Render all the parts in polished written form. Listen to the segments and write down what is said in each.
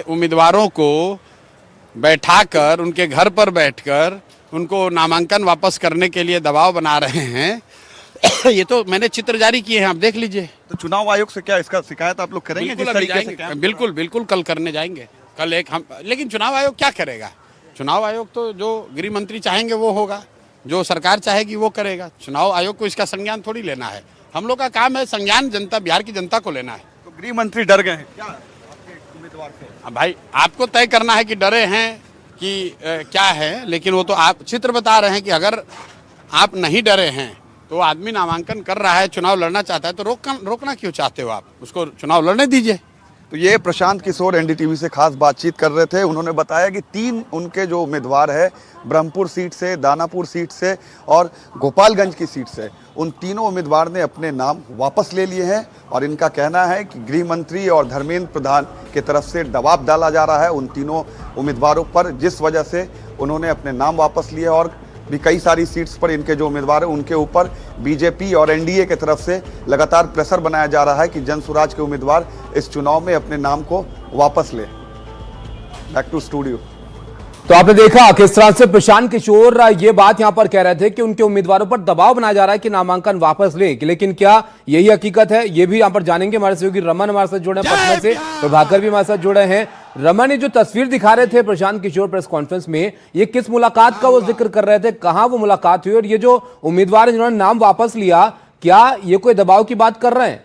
उम्मीदवारों को बैठाकर उनके घर पर बैठकर उनको नामांकन वापस करने के लिए दबाव बना रहे हैं। ये तो मैंने चित्र जारी किए हैं, आप देख लीजिए। तो चुनाव आयोग से क्या इसका शिकायत आप लोग करेंगे? बिल्कुल जिस अभी तरीके से जाएंगे, बिल्कुल बिल्कुल कल करने जाएंगे। कल एक हम, लेकिन चुनाव आयोग क्या करेगा? चुनाव आयोग तो जो गृह मंत्री चाहेंगे वो होगा, जो सरकार चाहेगी वो करेगा। चुनाव आयोग को इसका संज्ञान थोड़ी लेना है। हम लोग का काम है संज्ञान जनता, बिहार की जनता को लेना है। तो गृह मंत्री डर गए हैं क्या आपके उम्मीदवार से? अब भाई आपको तय करना है कि डरे हैं कि क्या है, लेकिन वो तो आप चित्र बता रहे हैं कि अगर आप नहीं डरे हैं तो आदमी नामांकन कर रहा है, चुनाव लड़ना चाहता है, तो रोकना क्यों चाहते हो आप? उसको चुनाव लड़ने दीजिए। तो ये प्रशांत किशोर एनडीटीवी से खास बातचीत कर रहे थे। उन्होंने बताया कि 3 उनके जो उम्मीदवार है, ब्रह्मपुर सीट से, दानापुर सीट से और गोपालगंज की सीट से, उन तीनों उम्मीदवार ने अपने नाम वापस ले लिए हैं। और इनका कहना है कि गृह मंत्री और धर्मेंद्र प्रधान की तरफ से दबाव डाला जा रहा है उन तीनों उम्मीदवारों पर, जिस वजह से उन्होंने अपने नाम वापस लिए। और भी कई सारी सीट्स पर इनके जो उम्मीदवार हैं उनके ऊपर बीजेपी और एनडीए की तरफ से लगातार प्रेशर बनाया जा रहा है कि जन स्वराज के उम्मीदवार इस चुनाव में अपने नाम को वापस ले। Back to studio. तो आपने देखा किस तरह से प्रशांत किशोर ये बात यहां पर कह रहे थे कि उनके उम्मीदवारों पर दबाव बनाया जा रहा है कि नामांकन वापस ले, लेकिन क्या यही हकीकत है? ये भी यहां पर जानेंगे। हमारे सहयोगी रमन हमारे साथ जुड़े हैं पटना से, प्रभाकर भी हमारे साथ जुड़े हैं। रमन, ये जो तस्वीर दिखा रहे थे प्रशांत किशोर प्रेस कॉन्फ्रेंस में, ये किस मुलाकात का वो जिक्र कर रहे थे? कहां वो मुलाकात हुई? और ये जो उम्मीदवार है जिन्होंने नाम वापस लिया, क्या ये कोई दबाव की बात कर रहे हैं?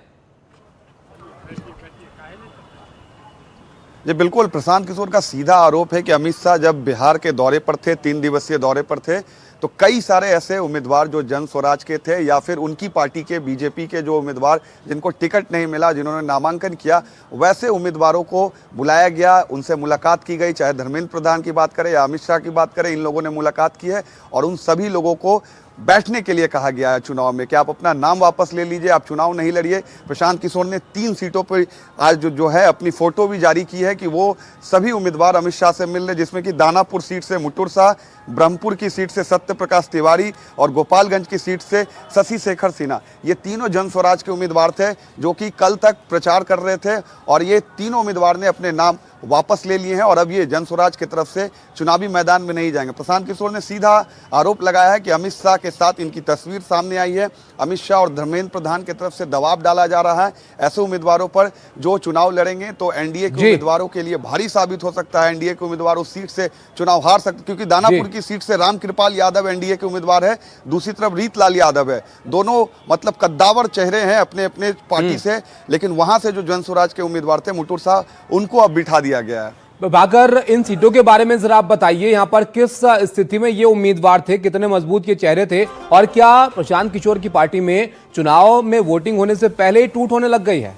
ये बिल्कुल प्रशांत किशोर का सीधा आरोप है कि अमित शाह जब बिहार के दौरे पर थे, 3 दिवसीय दौरे पर थे, तो कई सारे ऐसे उम्मीदवार जो जन स्वराज के थे या फिर उनकी पार्टी के बीजेपी के जो उम्मीदवार जिनको टिकट नहीं मिला, जिन्होंने नामांकन किया, वैसे उम्मीदवारों को बुलाया गया, उनसे मुलाकात की गई। चाहे धर्मेंद्र प्रधान की बात करें या अमित शाह की बात करें, इन लोगों ने मुलाकात की है और उन सभी लोगों को बैठने के लिए कहा गया है चुनाव में कि आप अपना नाम वापस ले लीजिए, आप चुनाव नहीं लड़िए। प्रशांत किशोर ने 3 सीटों पर आज जो है अपनी फोटो भी जारी की है कि वो सभी उम्मीदवार अमित शाह से मिल रहे, जिसमें कि दानापुर सीट से मुटुर शाह, ब्रह्मपुर की सीट से सत्य प्रकाश तिवारी और गोपालगंज की सीट से शशि शेखर सिन्हा। ये तीनों जन स्वराज के उम्मीदवार थे जो कि कल तक प्रचार कर रहे थे और ये तीनों उम्मीदवार ने अपने नाम वापस ले लिए हैं और अब ये जन स्वराज की तरफ से चुनावी मैदान में नहीं जाएंगे। प्रशांत किशोर ने सीधा आरोप लगाया है कि अमित शाह के साथ इनकी तस्वीर सामने आई है, अमित शाह और धर्मेंद्र प्रधान की तरफ से दबाव डाला जा रहा है ऐसे उम्मीदवारों पर जो चुनाव लड़ेंगे तो एनडीए के उम्मीदवारों के लिए भारी साबित हो सकता है। एनडीए के उम्मीदवार उस सीट से चुनाव हार सकते, क्योंकि दानापुर की सीट से रामकृपाल यादव एनडीए के उम्मीदवार है, दूसरी तरफ रीतलाल यादव है। दोनों मतलब कद्दावर चेहरे हैं अपने अपने पार्टी से, लेकिन वहां से जो जन स्वराज के उम्मीदवार थे मुटुर शाह, उनको अब बिठा दिया गया है। प्रभाकर, इन सीटों के बारे में जरा आप बताइए, यहाँ पर किस स्थिति में ये उम्मीदवार थे, कितने मजबूत ये चेहरे थे और क्या प्रशांत किशोर की पार्टी में चुनाव में वोटिंग होने से पहले ही टूट होने लग गई है?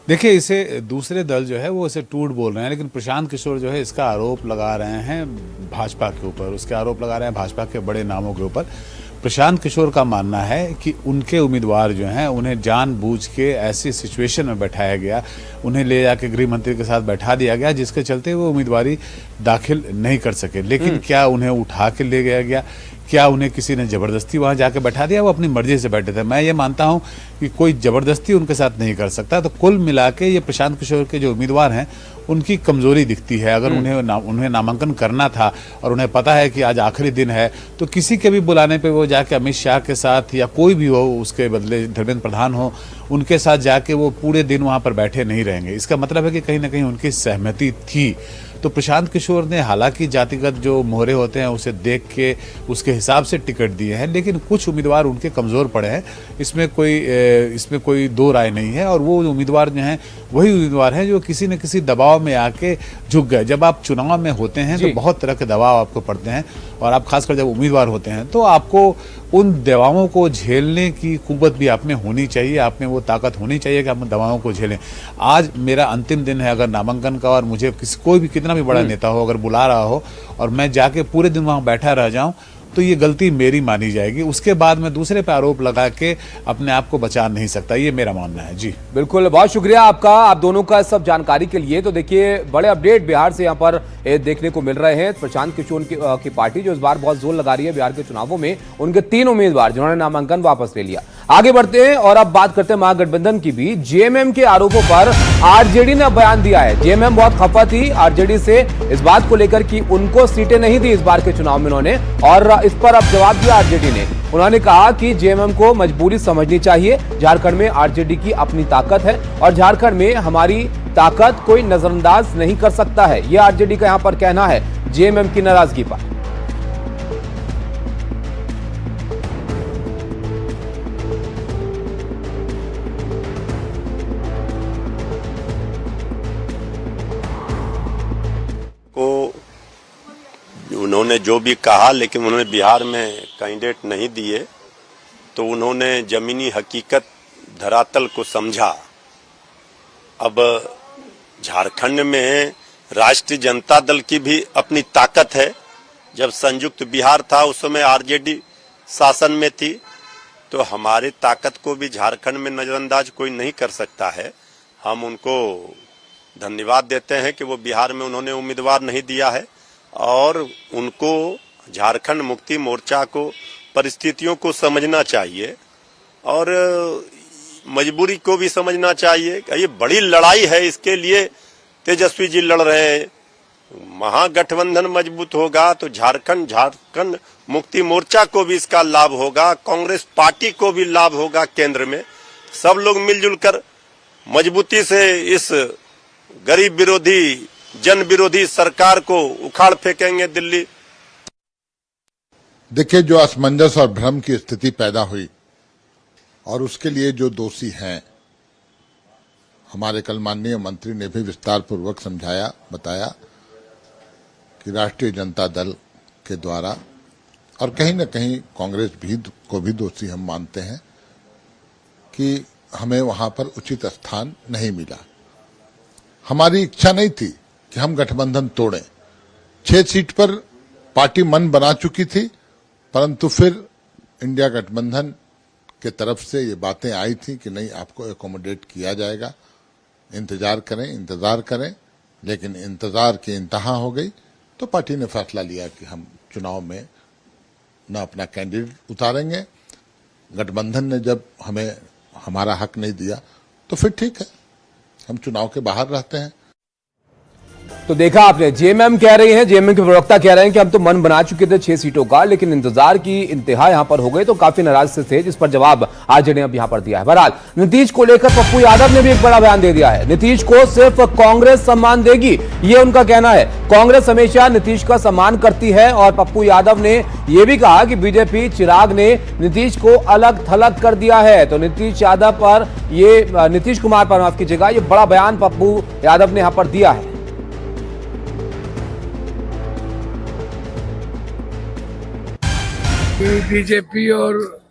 देखिए, इसे दूसरे दल जो है वो इसे टूट बोल रहे हैं, लेकिन प्रशांत किशोर जो है इसका आरोप लगा रहे हैं भाजपा के ऊपर, उसके आरोप लगा रहे हैं भाजपा के बड़े नामों के ऊपर। प्रशांत किशोर का मानना है कि उनके उम्मीदवार जो हैं उन्हें जानबूझ के ऐसी सिचुएशन में बैठाया गया, उन्हें ले जाके गृह मंत्री के साथ बैठा दिया गया, जिसके चलते वो उम्मीदवारी दाखिल नहीं कर सके। लेकिन क्या उन्हें उठा के ले गया गया? क्या उन्हें किसी ने ज़बरदस्ती वहाँ जाके बैठा दिया? वो अपनी मर्जी से बैठे थे। मैं ये मानता हूँ कि कोई ज़बरदस्ती उनके साथ नहीं कर सकता। तो कुल मिला के ये प्रशांत किशोर के जो उम्मीदवार हैं उनकी कमज़ोरी दिखती है। अगर उन्हें नामांकन करना था और उन्हें पता है कि आज आखिरी दिन है, तो किसी के भी बुलाने पे वो जाके अमित शाह के साथ या कोई भी हो, उसके बदले धर्मेंद्र प्रधान हो, उनके साथ जाके वो पूरे दिन वहाँ पर बैठे नहीं रहेंगे। इसका मतलब है कि कहीं ना कहीं उनकी सहमति थी। तो प्रशांत किशोर ने हालांकि जातिगत जो मोहरे होते हैं उसे देख के उसके हिसाब से टिकट दिए हैं, लेकिन कुछ उम्मीदवार उनके कमज़ोर पड़े हैं, इसमें कोई दो राय नहीं है। और वो उम्मीदवार जो हैं वही उम्मीदवार हैं जो किसी न किसी दबाव में आके झुक गए। जब आप चुनाव में होते हैं तो बहुत तरह के दबाव आपको पड़ते हैं और आप खासकर जब उम्मीदवार होते हैं तो आपको उन दबावों को झेलने की कुव्वत भी आप में होनी चाहिए, आप में वो ताकत होनी चाहिए कि आप दबावों को झेलें। आज मेरा अंतिम दिन है अगर नामांकन का और मुझे कोई भी कितना भी बड़ा नेता हो अगर बुला रहा हो और मैं जाके पूरे दिन वहाँ बैठा रह जाऊँ तो ये गलती मेरी मानी जाएगी। उसके बाद मैं दूसरे पे आरोप लगा के अपने आप को बचा नहीं सकता, ये मेरा मानना है। जी बिल्कुल, बहुत शुक्रिया आपका, आप दोनों का सब जानकारी के लिए। तो देखिए, बड़े अपडेट बिहार से यहाँ पर देखने को मिल रहे हैं। प्रशांत किशोर की पार्टी जो इस बार बहुत जोर लगा रही है बिहार के चुनावों में, उनके 3 उम्मीदवार जिन्होंने नामांकन वापस ले लिया। आगे बढ़ते हैं और अब बात करते हैं महागठबंधन की भी। जेएमएम के आरोपों पर आरजेडी ने बयान दिया है। जेएमएम बहुत खफा थी आरजेडी से इस बात को लेकर कि उनको सीटें नहीं दी इस बार के चुनाव में उन्होंने, और इस पर अब जवाब दिया आरजेडी ने। उन्होंने कहा कि जेएमएम को मजबूरी समझनी चाहिए। झारखंड में आरजेडी की अपनी ताकत है और झारखंड में हमारी ताकत कोई नजरअंदाज नहीं कर सकता है, यह आरजेडी का यहां पर कहना है जेएमएम की नाराजगी पर। उन्होंने जो भी कहा, लेकिन उन्होंने बिहार में कैंडिडेट नहीं दिए, तो उन्होंने जमीनी हकीकत धरातल को समझा। अब झारखंड में राष्ट्रीय जनता दल की भी अपनी ताकत है। जब संयुक्त बिहार था उस समय आरजेडी शासन में थी, तो हमारी ताकत को भी झारखंड में नजरअंदाज कोई नहीं कर सकता है। हम उनको धन्यवाद देते हैं कि वो बिहार में उन्होंने उम्मीदवार नहीं दिया है, और उनको झारखंड मुक्ति मोर्चा को परिस्थितियों को समझना चाहिए और मजबूरी को भी समझना चाहिए। ये बड़ी लड़ाई है, इसके लिए तेजस्वी जी लड़ रहे हैं। महागठबंधन मजबूत होगा तो झारखंड मुक्ति मोर्चा को भी इसका लाभ होगा, कांग्रेस पार्टी को भी लाभ होगा। केंद्र में सब लोग मिलजुल कर मजबूती से इस गरीब विरोधी जन विरोधी सरकार को उखाड़ फेंकेंगे दिल्ली। देखिए, जो असमंजस और भ्रम की स्थिति पैदा हुई और उसके लिए जो दोषी हैं, हमारे कल माननीय मंत्री ने भी विस्तार पूर्वक समझाया, बताया कि राष्ट्रीय जनता दल के द्वारा और कहीं न कहीं कांग्रेस भी को भी दोषी हम मानते हैं कि हमें वहां पर उचित स्थान नहीं मिला। हमारी इच्छा नहीं थी कि हम गठबंधन तोड़ें। 6 सीट पर पार्टी मन बना चुकी थी, परंतु फिर इंडिया गठबंधन के तरफ से ये बातें आई थी कि नहीं, आपको एकोमोडेट किया जाएगा, इंतजार करें। लेकिन इंतजार की इंतहा हो गई, तो पार्टी ने फैसला लिया कि हम चुनाव में न अपना कैंडिडेट उतारेंगे। गठबंधन ने जब हमें हमारा हक नहीं दिया, तो फिर ठीक है, हम चुनाव के बाहर रहते हैं। तो देखा आपने, जेएमएम कह रही हैं, जेएमएम के प्रवक्ता कह रहे हैं कि हम तो मन बना चुके थे 6 सीटों का, लेकिन इंतजार की इंतहा यहां पर हो गई, तो काफी नाराज से थे, जिस पर जवाब आरजेडी ने अब यहां पर दिया है। बहरहाल नीतीश को लेकर पप्पू यादव ने भी एक बड़ा बयान दे दिया है। नीतीश को सिर्फ कांग्रेस सम्मान देगी, ये उनका कहना है। कांग्रेस हमेशा नीतीश का सम्मान करती है, और पप्पू यादव ने यह भी कहा कि बीजेपी चिराग ने नीतीश को अलग थलग कर दिया है। तो नीतीश कुमार पर माफ कीजिएगा, ये बड़ा बयान पप्पू यादव ने यहां पर दिया है। बीजेपी और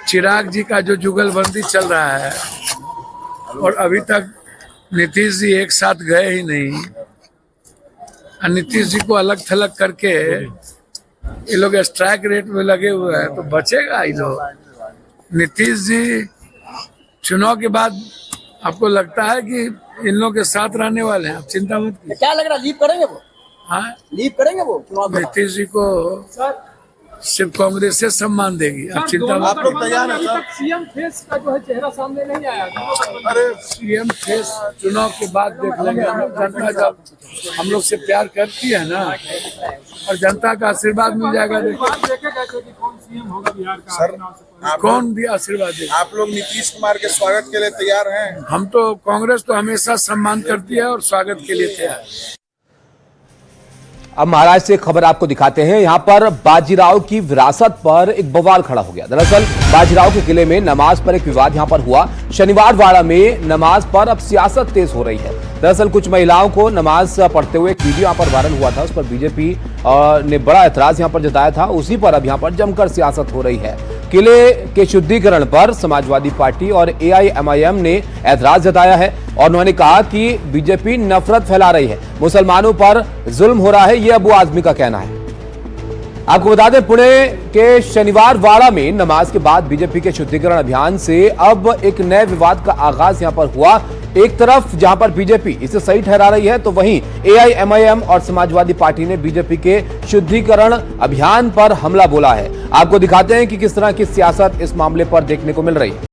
चिराग जी का जो जुगलबंदी चल रहा है, और अभी तक नीतीश जी एक साथ गए ही नहीं, और नीतीश जी को अलग थलग करके ये लोग स्ट्राइक रेट में लगे हुए हैं, तो बचेगा ये लोग। नीतीश जी चुनाव के बाद आपको लगता है कि इन लोग के साथ रहने वाले हैं? आप चिंता मत कीजिए। क्या लग रहा है, लीव करेंगे वो? हाँ, लीव करेंगे वो चुनाव में? नीतीश जी को सिर्फ कांग्रेस से सम्मान देगी, आप चिंता मत लोग तैयार हैं सर। सीएम फेस का जो है चेहरा सामने नहीं आया। अरे सीएम फेस चुनाव के बाद देख लेंगे। जनता जब हम लोग से प्यार करती है ना, और जनता का आशीर्वाद मिल जाएगा। देखेगा कि कौन सीएम होगा बिहार का सर, कौन भी आशीर्वाद देगा। आप लोग नीतीश कुमार के स्वागत के लिए तैयार हैं? हम तो, कांग्रेस तो हमेशा सम्मान करती है और स्वागत के लिए तैयार। अब महाराष्ट्र से एक खबर आपको दिखाते हैं। यहां पर बाजीराव की विरासत पर एक बवाल खड़ा हो गया। दरअसल बाजीराव के किले में नमाज पर एक विवाद यहां पर हुआ। शनिवार वाड़ा में नमाज पर अब सियासत तेज हो रही है। दरअसल कुछ महिलाओं को नमाज पढ़ते हुए एक वीडियो यहां पर वायरल हुआ था, उस पर बीजेपी ने बड़ा ऐतराज यहां पर जताया था। उसी पर अब यहां पर जमकर सियासत हो रही है। किले के शुद्धिकरण पर समाजवादी पार्टी और एआईएमआईएम ने ऐतराज जताया है, और उन्होंने कहा कि बीजेपी नफरत फैला रही है, मुसलमानों पर जुल्म हो रहा है, यह अबू आजमी का कहना है। आपको बता दें, पुणे के शनिवार वाड़ा में नमाज के बाद बीजेपी के शुद्धिकरण अभियान से अब एक नए विवाद का आगाज यहां पर हुआ। एक तरफ जहां पर बीजेपी इसे सही ठहरा रही है, तो वहीं एआईएमआईएम और समाजवादी पार्टी ने बीजेपी के शुद्धिकरण अभियान पर हमला बोला है। आपको दिखाते हैं कि किस तरह की सियासत इस मामले पर देखने को मिल रही है।